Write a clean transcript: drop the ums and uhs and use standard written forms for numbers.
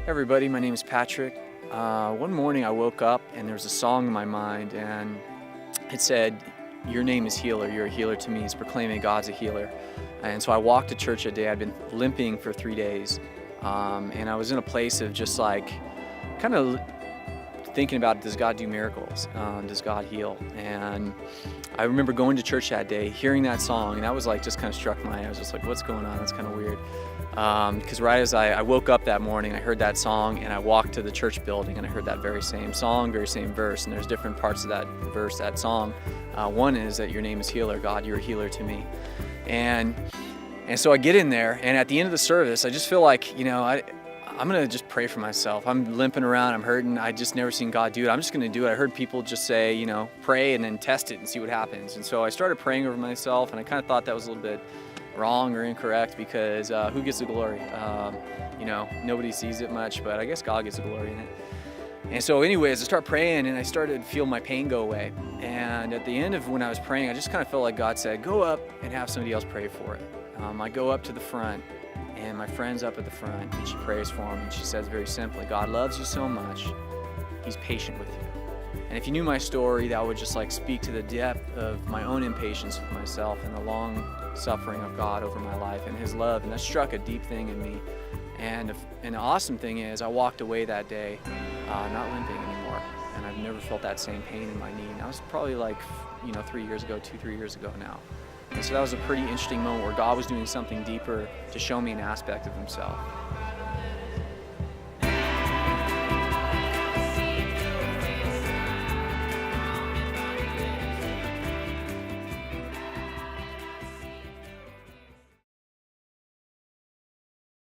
Everybody, my name is Patrick. One morning I woke up and there was a song in my mind and it said, "Your name is healer, you're a healer to me." It's proclaiming God's a healer. And so I walked to church that day. I'd been limping for 3 days. And I was in a place of just like kind of thinking about, does God do miracles? Does God heal? And I remember going to church that day, hearing that song, and that was like just kind of struck my eye. I was just like, what's going on? That's kind of weird. Because right as I woke up that morning, I heard that song, and I walked to the church building, and I heard that very same song, very same verse. And there's different parts of that verse, that song. One is that your name is healer, God, you're a healer to me. And so I get in there, and at the end of the service, I just feel like, I'm going to just pray for myself. I'm limping around, I'm hurting, I just never seen God do it. I'm just going to do it. I heard people just say, pray and then test it and see what happens. And so I started praying over myself, and I kind of thought that was a little bit wrong or incorrect because who gets the glory? Nobody sees it much, but I guess God gets the glory in it. And so anyways, I started praying, and I started to feel my pain go away. And at the end of when I was praying, I just kind of felt like God said, go up and have somebody else pray for it. I go up to the front, and my friend's up at the front, and she prays for him, and she says very simply, God loves you so much, he's patient with you. And if you knew my story, that would just like speak to the depth of my own impatience with myself and the long suffering of God over my life and his love, and that struck a deep thing in me. And the awesome thing is I walked away that day not limping anymore, and I've never felt that same pain in my knee. And that was probably like 3 years ago, 2-3 years ago now. And so that was a pretty interesting moment where God was doing something deeper to show me an aspect of himself.